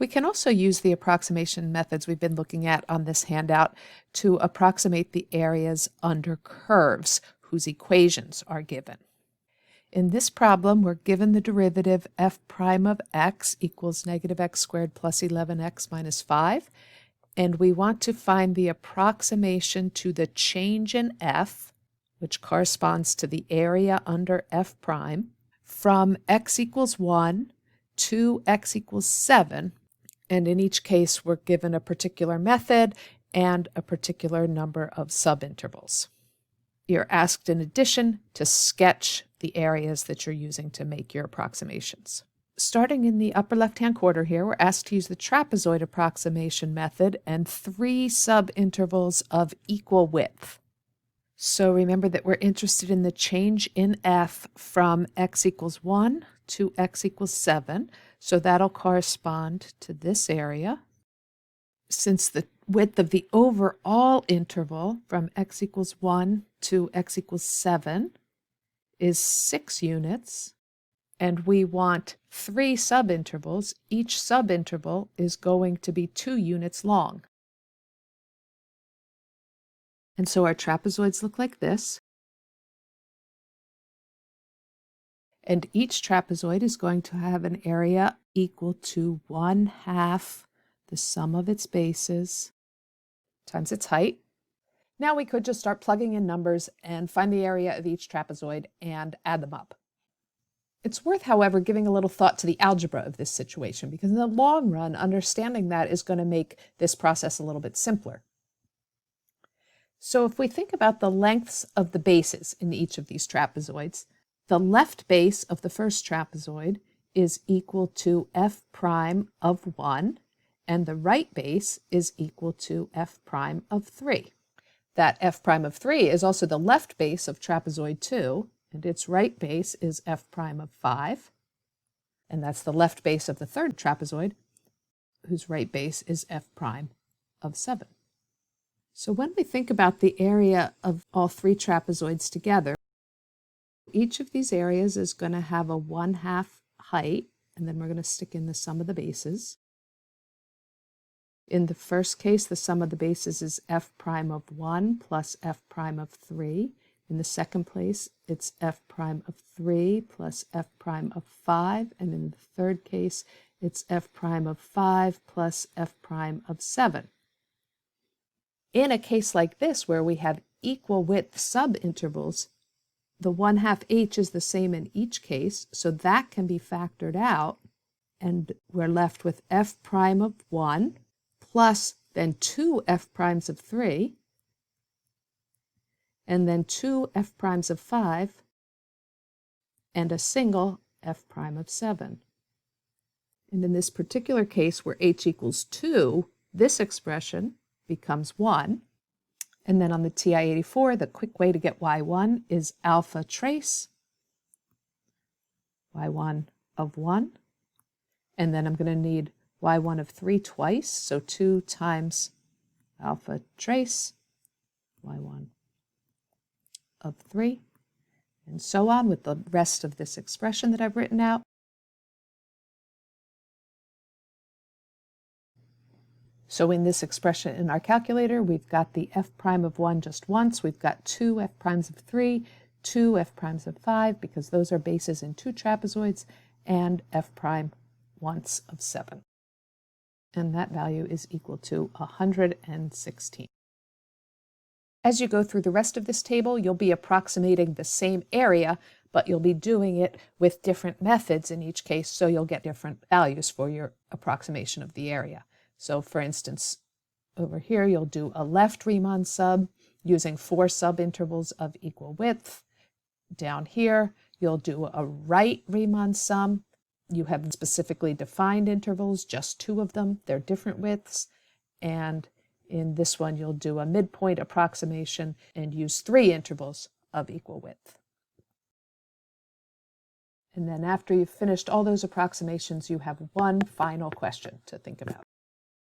We can also use the approximation methods we've been looking at on this handout to approximate the areas under curves whose equations are given. In this problem, we're given the derivative f prime of x equals negative x squared plus 11x minus 5, and we want to find the approximation to the change in f, which corresponds to the area under f prime, from x equals 1 to x equals 7, and in each case we're given a particular method and a particular number of subintervals. You're asked in addition to sketch the areas that you're using to make your approximations. Starting in the upper left-hand corner here, we're asked to use the trapezoid approximation method and 3 subintervals of equal width. So remember that we're interested in the change in f from x equals 1 to x equals 7, so that'll correspond to this area. Since the width of the overall interval from x equals 1 to x equals 7 is 6 units, and we want 3 subintervals, each subinterval is going to be 2 units long. And so our trapezoids look like this. And each trapezoid is going to have an area equal to 1/2 the sum of its bases times its height. Now we could just start plugging in numbers and find the area of each trapezoid and add them up. It's worth, however, giving a little thought to the algebra of this situation, because in the long run, understanding that is going to make this process a little bit simpler. So if we think about the lengths of the bases in each of these trapezoids, the left base of the first trapezoid is equal to f prime of 1, and the right base is equal to f prime of 3. That f prime of 3 is also the left base of trapezoid 2, and its right base is f prime of 5. And that's the left base of the third trapezoid, whose right base is f prime of 7. So when we think about the area of all 3 trapezoids together, each of these areas is going to have a 1/2 height, and then we're going to stick in the sum of the bases. In the first case, the sum of the bases is f prime of 1 plus f prime of 3. In the second place, it's f prime of 3 plus f prime of 5. And in the third case, it's f prime of 5 plus f prime of 7. In a case like this, where we have equal width subintervals, the 1/2 h is the same in each case, so that can be factored out, and we're left with f prime of 1 plus then 2 f primes of 3, and then 2 f primes of 5, and a single f prime of 7. And in this particular case, where h equals 2, this expression becomes 1. And then on the TI-84, the quick way to get y1 is alpha trace y1 of 1. And then I'm going to need y1 of 3 twice, so 2 times alpha trace y1 of 3, and so on with the rest of this expression that I've written out. So in this expression in our calculator, we've got the f prime of 1 just once, we've got 2 f primes of 3, 2 f primes of 5, because those are bases in 2 trapezoids, and f prime once of 7. And that value is equal to 116. As you go through the rest of this table, you'll be approximating the same area, but you'll be doing it with different methods in each case, so you'll get different values for your approximation of the area. So for instance, over here, you'll do a left Riemann sub using 4 subintervals of equal width. Down here, you'll do a right Riemann sum. You have specifically defined intervals, just 2 of them. They're different widths. And in this one, you'll do a midpoint approximation and use 3 intervals of equal width. And then after you've finished all those approximations, you have one final question to think about.